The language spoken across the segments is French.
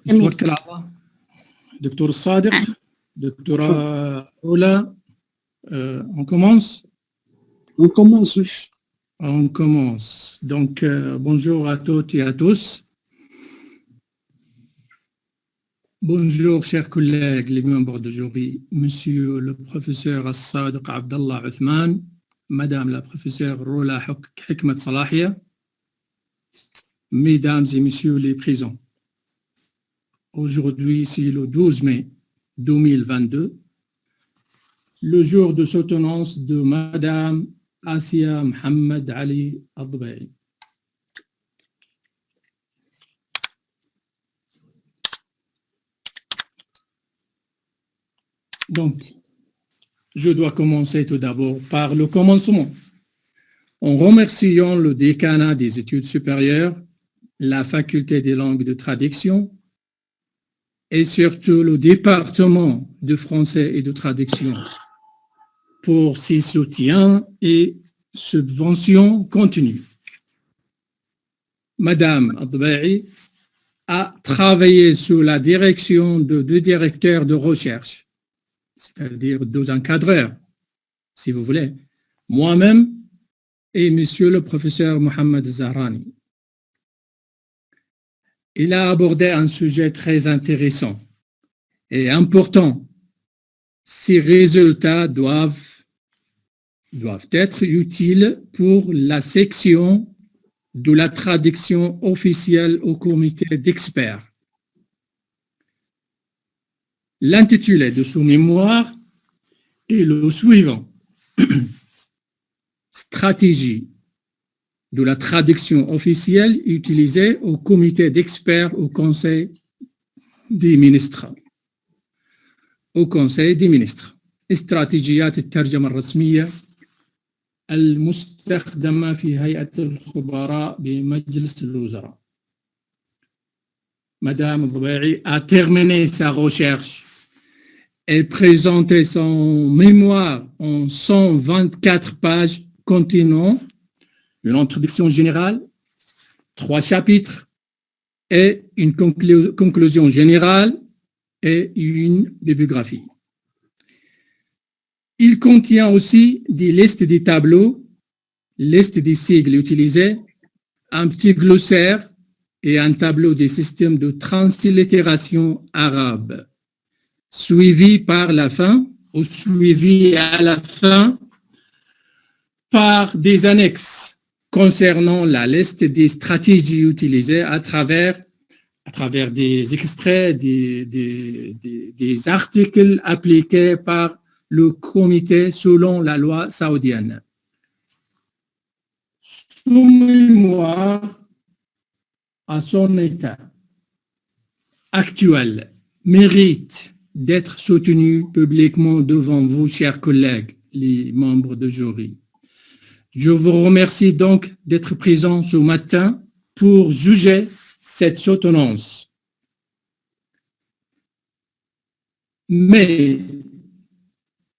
جميل. توكل على الله. دكتور الصادق, دكتورة Ola, on commence? On commence, oui. On commence. Donc, bonjour à toutes et à tous. Bonjour, chers collègues, les membres de jury, monsieur le professeur As-Sadiq Abdallah Uthman, madame la professeure Rola Hikmat Salahia, mesdames et messieurs les présents. Aujourd'hui, c'est le 12 mai 2022, le jour de soutenance de madame Asia Mohamed Ali Adbaï. Donc, je dois commencer tout d'abord par le commencement, en remerciant le décanat des études supérieures, la faculté des langues de traduction et surtout le département de français et de traduction pour ses soutiens et subventions continues. Madame Adbaï a travaillé sous la direction de deux directeurs de recherche, c'est-à-dire deux encadreurs, si vous voulez, moi-même et monsieur le professeur Mohamed Zahrani. Il a abordé un sujet très intéressant et important. Ces résultats doivent être utiles pour la section de la traduction officielle au comité d'experts. L'intitulé de son mémoire est le suivant. Stratégie de la traduction officielle utilisée au comité d'experts au Conseil des ministres. Au Conseil des ministres. استراتيجيات الترجمة الرسمية المستخدمة في هيئة الخبراء بمجلس الوزراء. Madame Adbaï a terminé sa recherche et présenté son mémoire en 124 pages contenant une introduction générale, 3 chapitres et une conclusion générale et une bibliographie. Il contient aussi des listes des tableaux, listes des sigles utilisés, un petit glossaire et un tableau des systèmes de translittération arabe, suivi par la fin, ou suivi à la fin par des annexes concernant la liste des stratégies utilisées à travers des extraits, des articles appliqués par le comité selon la loi saoudienne. Son mémoire à son état actuel mérite d'être soutenu publiquement devant vous, chers collègues, les membres de jury. Je vous remercie donc d'être présents ce matin pour juger cette soutenance. Mais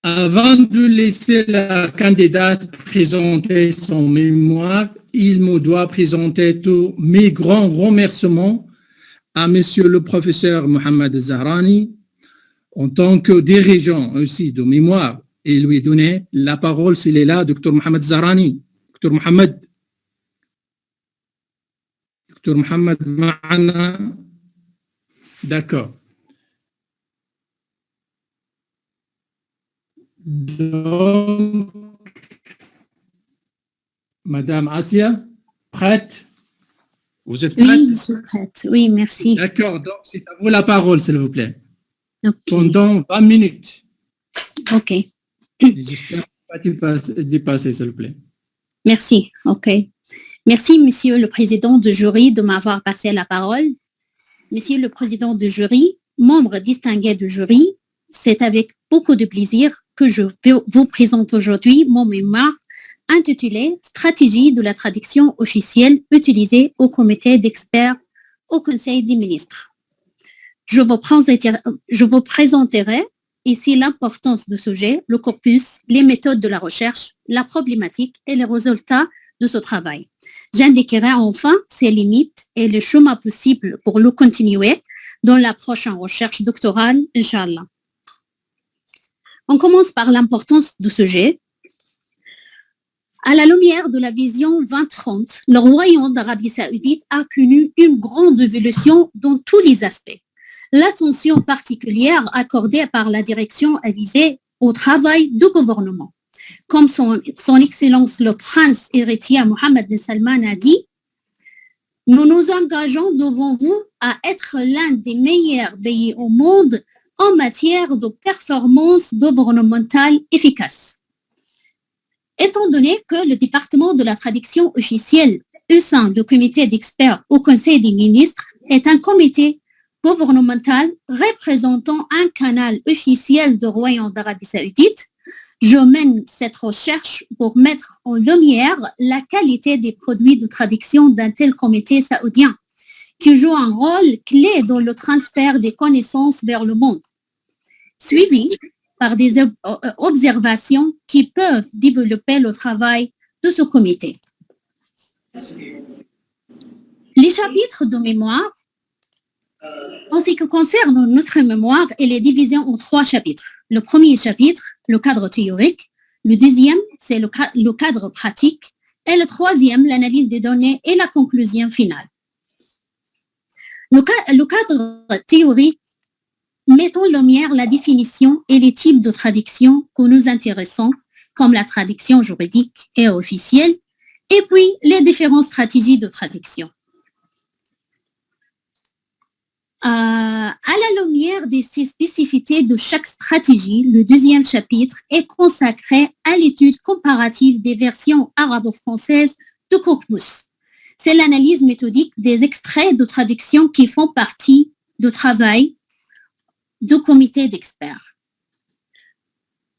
avant de laisser la candidate présenter son mémoire, il me doit présenter tous mes grands remerciements à monsieur le professeur Mohamed Zahrani en tant que dirigeant aussi de mémoire et lui donner la parole s'il est là, Dr Mohamed Zahrani. Dr Mohamed. Dr Mohamed Ma'ana. D'accord. Donc, Madame Asia, prête? Vous êtes prête? Oui, je suis prête. Oui, merci. D'accord, donc c'est à vous la parole, s'il vous plaît. Okay. Pendant 20 minutes. OK. J'espère pas dépasser, s'il vous plaît. Merci. OK. Merci, monsieur le président de jury, de m'avoir passé la parole. Monsieur le président de jury, membre distingué du jury, c'est avec beaucoup de plaisir que je vous présente aujourd'hui mon mémoire intitulé « Stratégie de la traduction officielle utilisée au comité d'experts au Conseil des ministres ». Je vous présenterai ici l'importance du sujet, le corpus, les méthodes de la recherche, la problématique et les résultats de ce travail. J'indiquerai enfin ses limites et les chemins possibles pour le continuer dans la prochaine recherche doctorale, Inch'Allah. On commence par l'importance du sujet. À la lumière de la vision 2030, le Royaume d'Arabie Saoudite a connu une grande évolution dans tous les aspects. L'attention particulière accordée par la direction avisée au travail du gouvernement. Comme son Excellence le Prince héritier Mohammed bin Salman a dit, nous nous engageons devant vous à être l'un des meilleurs pays au monde en matière de performance gouvernementale efficace. Étant donné que le département de la traduction officielle au sein du comité d'experts au Conseil des ministres est un comité gouvernemental représentant un canal officiel du Royaume d'Arabie Saoudite, je mène cette recherche pour mettre en lumière la qualité des produits de traduction d'un tel comité saoudien qui joue un rôle clé dans le transfert des connaissances vers le monde, suivi par des observations qui peuvent développer le travail de ce comité. Les chapitres de mémoire, en ce qui concerne notre mémoire, elle est divisée en 3 chapitres. Le premier chapitre, le cadre théorique. Le deuxième, c'est le cadre pratique. Et le troisième, l'analyse des données et la conclusion finale. Le cadre théorique met en lumière la définition et les types de traduction que nous intéressons, comme la traduction juridique et officielle, et puis les différentes stratégies de traduction. À la lumière de ces spécificités de chaque stratégie, le deuxième chapitre est consacré à l'étude comparative des versions arabo-françaises du corpus. C'est l'analyse méthodique des extraits de traduction qui font partie du travail du comité d'experts.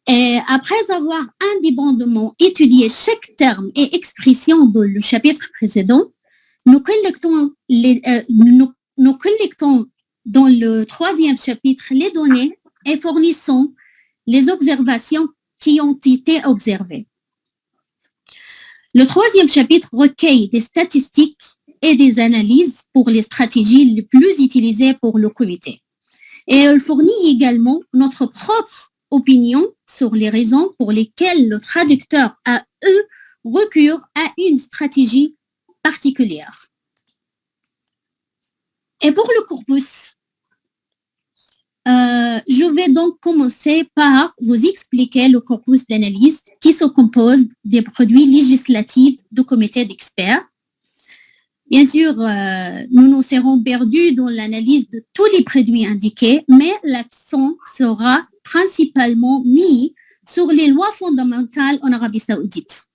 Et après avoir indépendamment étudié chaque terme et expression dans le chapitre précédent, nous collectons dans le troisième chapitre les données et fournissons les observations qui ont été observées. Le troisième chapitre recueille des statistiques et des analyses pour les stratégies les plus utilisées pour le comité. Et elle fournit également notre propre opinion sur les raisons pour lesquelles le traducteur a eu recours à une stratégie particulière. Et pour le corpus, je vais donc commencer par vous expliquer le corpus d'analyse qui se compose des produits législatifs du comité d'experts. Bien sûr, nous nous serons perdus dans l'analyse de tous les produits indiqués, mais l'accent sera principalement mis sur les lois fondamentales en Arabie Saoudite.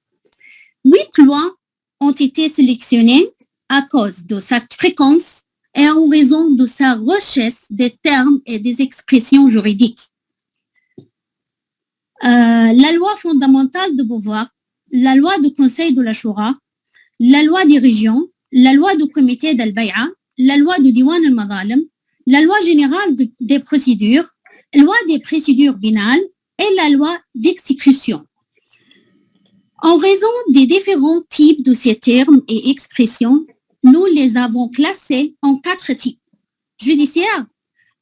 8 lois ont été sélectionnées à cause de sa fréquence et en raison de sa richesse des termes et des expressions juridiques. La loi fondamentale de Beauvoir, la loi du Conseil de la Choura, la loi des régions, la loi du comité d'Al-Bay'a, la loi du Diwan al-Madhalim, la loi générale des procédures, la loi des procédures pénales et la loi d'exécution. En raison des différents types de ces termes et expressions, nous les avons classés en 4 types. Judiciaire,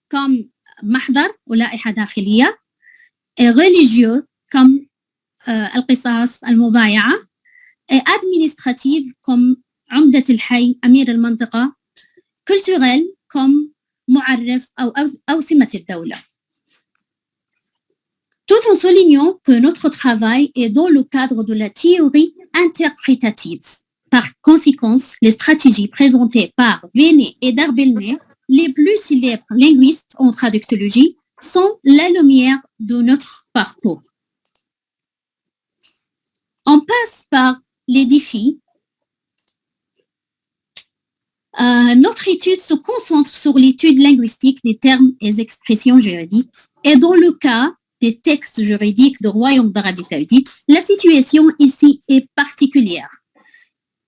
comme mahdar ou la'iha dakhiliya, et religieux, comme al-qisas, al-mubaya'a, et administrative, comme umdat al-hay, amir al-mantiqa, culturel, comme mu'arrif ou simat al-dawla. Tout en soulignant que notre travail est dans le cadre de la théorie interprétative. Par conséquent, les stratégies présentées par Véné et Darbelner, les plus célèbres linguistes en traductologie, sont la lumière de notre parcours. On passe par les défis. Notre étude se concentre sur l'étude linguistique des termes et expressions juridiques. Et dans le cas des textes juridiques du Royaume d'Arabie Saoudite, la situation ici est particulière,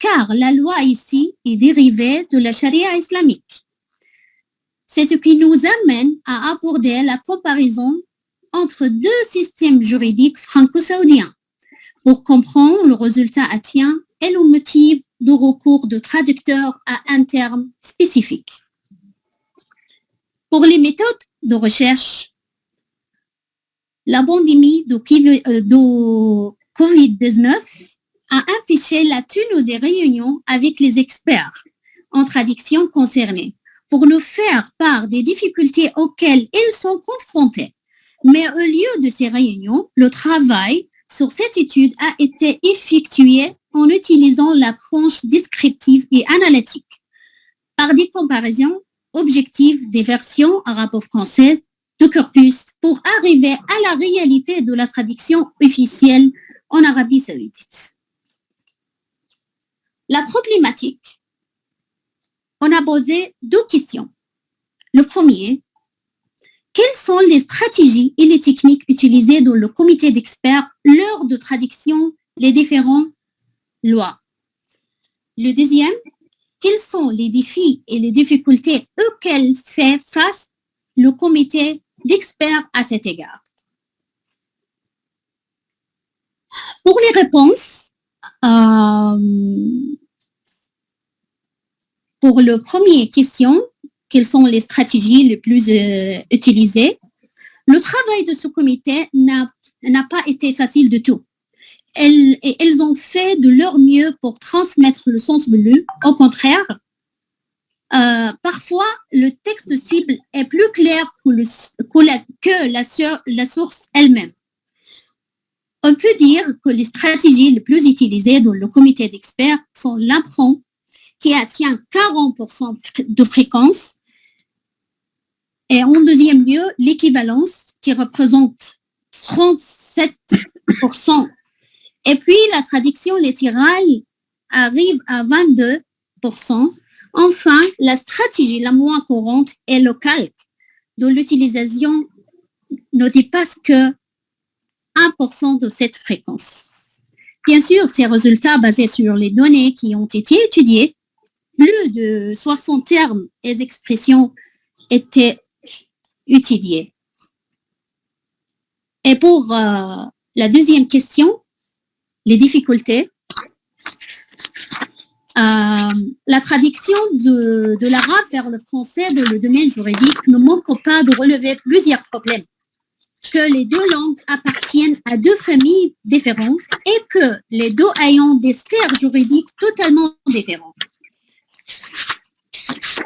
car la loi ici est dérivée de la charia islamique. C'est ce qui nous amène à aborder la comparaison entre 2 systèmes juridiques franco-saoudiens pour comprendre le résultat atteint et le motif de recours de traducteurs à un terme spécifique. Pour les méthodes de recherche, la pandémie de COVID-19 a affiché la tenue des réunions avec les experts en traduction concernés pour nous faire part des difficultés auxquelles ils sont confrontés. Mais au lieu de ces réunions, le travail sur cette étude a été effectué en utilisant l'approche descriptive et analytique par des comparaisons objectives des versions arabo-françaises du corpus pour arriver à la réalité de la traduction officielle en Arabie saoudite. La problématique, on a posé deux questions. Le premier, quelles sont les stratégies et les techniques utilisées dans le comité d'experts lors de traduction des différentes lois? Le deuxième, quels sont les défis et les difficultés auxquels fait face le comité d'experts à cet égard? Pour les réponses, pour la première question, quelles sont les stratégies les plus utilisées? Le travail de ce comité n'a pas été facile du tout. Elles ont fait de leur mieux pour transmettre le sens voulu. Au contraire, parfois, le texte cible est plus clair que la source elle-même. On peut dire que les stratégies les plus utilisées dans le comité d'experts sont l'emprunt, qui atteint 40% de fréquence, et en deuxième lieu, l'équivalence, qui représente 37%. Et puis, la traduction littérale arrive à 22%. Enfin, la stratégie la moins courante est le calque, dont l'utilisation ne dépasse que 1% de cette fréquence. Bien sûr, ces résultats basés sur les données qui ont été étudiées, plus de 60 termes et expressions étaient utilisés. Et pour la deuxième question, les difficultés, la traduction de l'arabe vers le français dans le domaine juridique ne manque pas de relever plusieurs problèmes, que les deux langues appartiennent à deux familles différentes et que les deux ayant des sphères juridiques totalement différentes.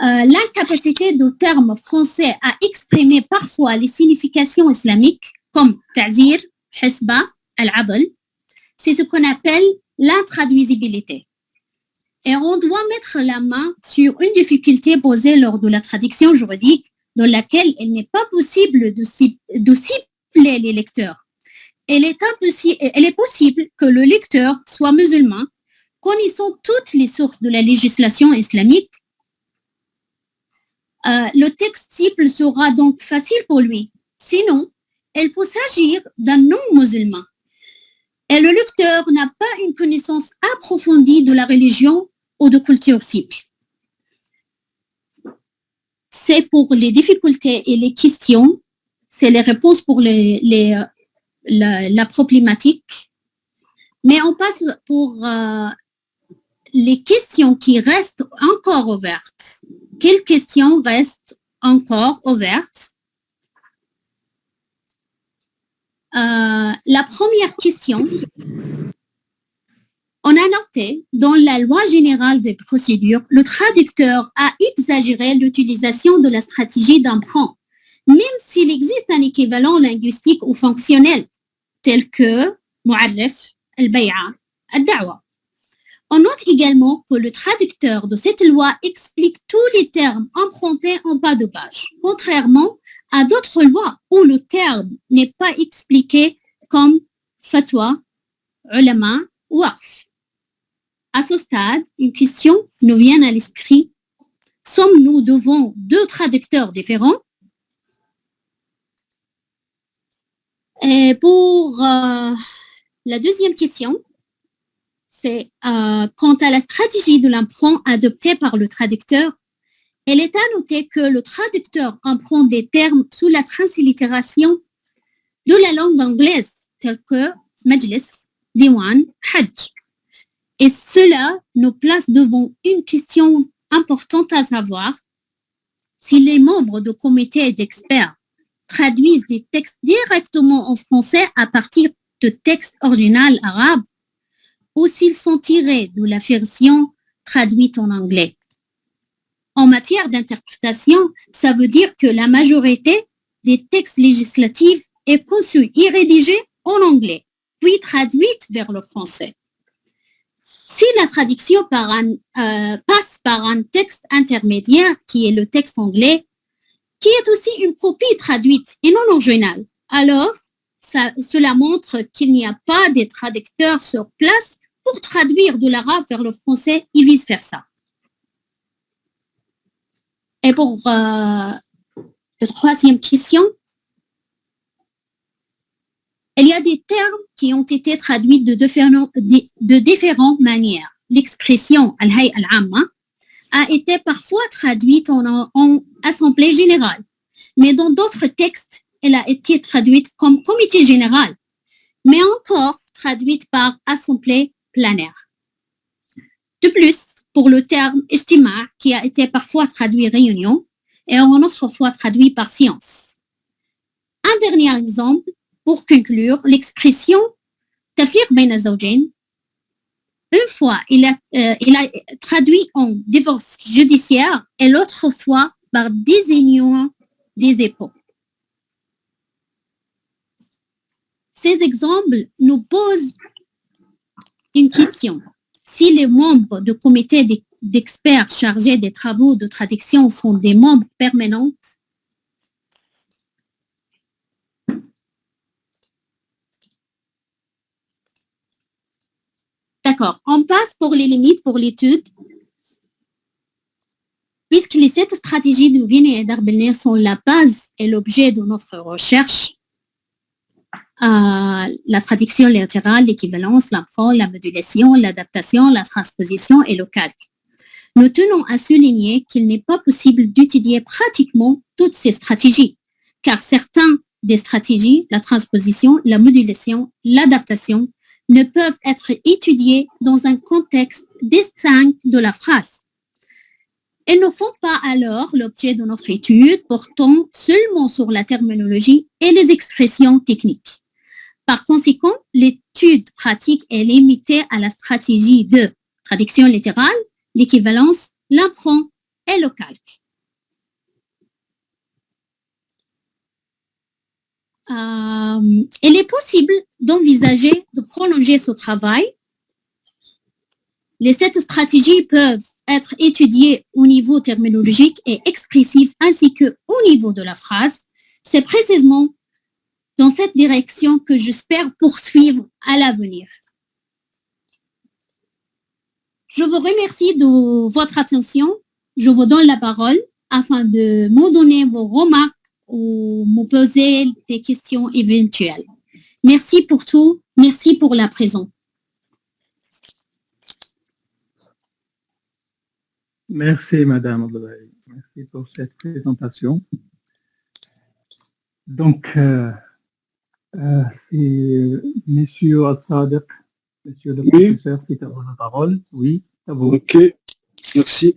L'incapacité de termes français à exprimer parfois les significations islamiques comme ta'zir, hisba, al-adl, c'est ce qu'on appelle l'intraduisibilité. Et on doit mettre la main sur une difficulté posée lors de la traduction juridique dans laquelle il n'est pas possible de cibler les lecteurs. Il est possible que le lecteur soit musulman, connaissant toutes les sources de la législation islamique. Le texte cible sera donc facile pour lui. Sinon, il peut s'agir d'un non-musulman. Et le lecteur n'a pas une connaissance approfondie de la religion ou de culture cible. C'est pour les difficultés et les questions, c'est les réponses pour la problématique. Mais on passe pour les questions qui restent encore ouvertes. Quelles questions restent encore ouvertes? La première question, on a noté dans la loi générale des procédures, le traducteur a exagéré l'utilisation de la stratégie d'emprunt, même s'il existe un équivalent linguistique ou fonctionnel, tel que mu'arrif, al-bay'a, al-da'wa. On note également que le traducteur de cette loi explique tous les termes empruntés en bas de page, contrairement à d'autres lois où le terme n'est pas expliqué comme fatwa, ulama ou waqf. À ce stade, une question nous vient à l'esprit. Sommes-nous devant deux traducteurs différents? Et pour la deuxième question, c'est quant à la stratégie de l'emprunt adoptée par le traducteur, il est à noter que le traducteur emprunte des termes sous la translittération de la langue anglaise, tels que majlis, diwan, hajj. Et cela nous place devant une question importante à savoir. si les membres du comité d'experts traduisent des textes directement en français à partir de textes originaux arabes ou s'ils sont tirés de la version traduite en anglais. En matière d'interprétation, ça veut dire que la majorité des textes législatifs est conçue et rédigée en anglais, puis traduite vers le français. Si la traduction passe par un texte intermédiaire, qui est le texte anglais, qui est aussi une copie traduite et non originale, alors cela montre qu'il n'y a pas de traducteurs sur place pour traduire de l'arabe vers le français et vice-versa. Et pour la troisième question, il y a des termes qui ont été traduits de différentes manières. L'expression « al-hay al-amma » a été parfois traduite en assemblée générale, mais dans d'autres textes, elle a été traduite comme comité général, mais encore traduite par assemblée planaire. De plus, pour le terme « ijtima » qui a été parfois traduit « réunion » et une autre fois traduit par « séance ». Un dernier exemple, pour conclure, l'expression « tafriq bayna zawjayn » une fois, il a traduit en divorce judiciaire et l'autre fois par désunion des époux. Ces exemples nous posent une question. Si les membres du comité d'experts chargés des travaux de traduction sont des membres permanents, d'accord, on passe pour les limites pour l'étude. Puisque les 7 stratégies de Vini et d'Arbelné sont la base et l'objet de notre recherche, la traduction littérale, l'équivalence, l'emprunt, la modulation, l'adaptation, la transposition et le calque. Nous tenons à souligner qu'il n'est pas possible d'étudier pratiquement toutes ces stratégies, car certaines des stratégies, la transposition, la modulation, l'adaptation, ne peuvent être étudiées dans un contexte distinct de la phrase. Elles ne font pas alors l'objet de notre étude portant seulement sur la terminologie et les expressions techniques. Par conséquent, l'étude pratique est limitée à la stratégie de traduction littérale, l'équivalence, l'emprunt et le calque. Il est possible d'envisager de prolonger ce travail. Les 7 stratégies peuvent être étudiées au niveau terminologique et expressif ainsi qu'au niveau de la phrase. C'est précisément dans cette direction que j'espère poursuivre à l'avenir. Je vous remercie de votre attention. Je vous donne la parole afin de me donner vos remarques ou me poser des questions éventuelles. Merci pour tout. Merci pour la présence. Merci, Madame Abdoulaye. Merci pour cette présentation. Donc, c'est Monsieur Al-Sadiq, Monsieur le professeur, c'est à vous la parole. Oui, à vous. Ok, merci.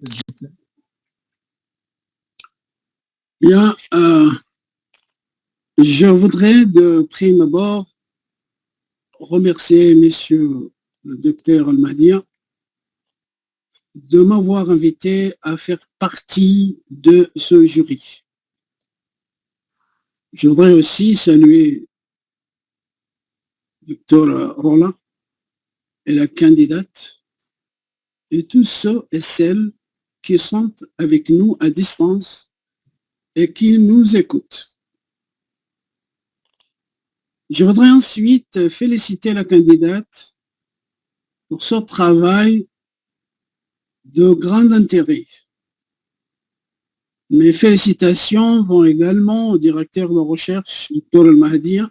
Bien, je voudrais de prime abord remercier Monsieur le docteur Al-Mahdia de m'avoir invité à faire partie de ce jury. Je voudrais aussi saluer le docteur Roland et la candidate et tous ceux et celles qui sont avec nous à distance et qui nous écoutent. Je voudrais ensuite féliciter la candidate pour ce travail de grand intérêt. Mes félicitations vont également au directeur de recherche, Dr Al-Mahdia,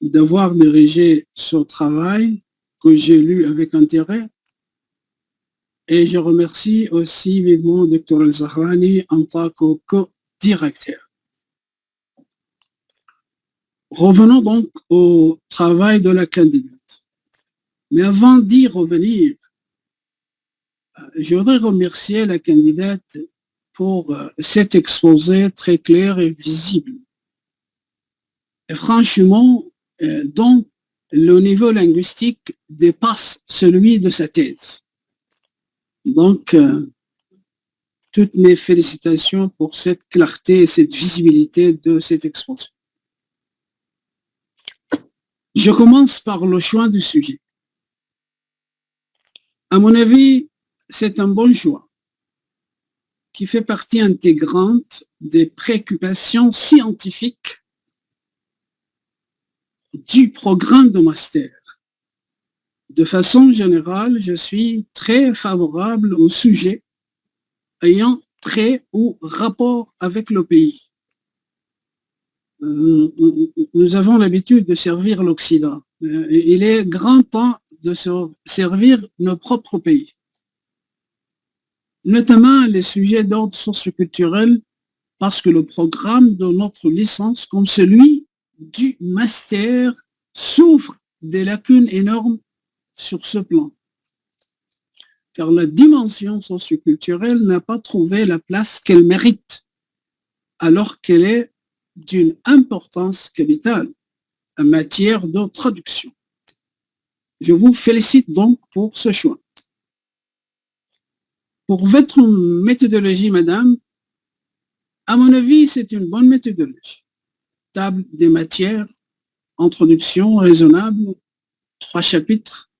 d'avoir dirigé ce travail que j'ai lu avec intérêt. Et je remercie aussi vivement Dr Al-Zahrani en tant que co-directeur. Revenons donc au travail de la candidate. Mais avant d'y revenir, je voudrais remercier la candidate pour cet exposé très clair et visible. Et franchement, donc, le niveau linguistique dépasse celui de sa thèse. Donc, toutes mes félicitations pour cette clarté et cette visibilité de cet exposé. Je commence par le choix du sujet. À mon avis, c'est un bon choix qui fait partie intégrante des préoccupations scientifiques du programme de master. De façon générale, je suis très favorable au sujet ayant trait ou rapport avec le pays. Nous avons l'habitude de servir l'Occident. Il est grand temps de servir nos propres pays, notamment les sujets d'ordre socioculturel, parce que le programme de notre licence, comme celui du master, souffre des lacunes énormes sur ce plan, car la dimension socioculturelle n'a pas trouvé la place qu'elle mérite, alors qu'elle est d'une importance capitale en matière de traduction. Je vous félicite donc pour ce choix. Pour votre méthodologie, madame, à mon avis, c'est une bonne méthodologie. Table des matières, introduction raisonnable, 3 chapitres.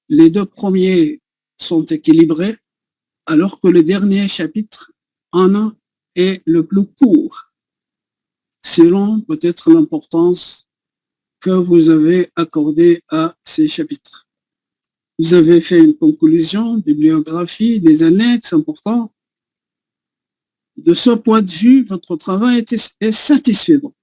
Les 2 premiers sont équilibrés, alors que le dernier chapitre en a est le plus court, selon peut-être l'importance que vous avez accordée à ces chapitres. Vous avez fait une conclusion, bibliographie, des annexes importants. De ce point de vue, votre travail est satisfaisant.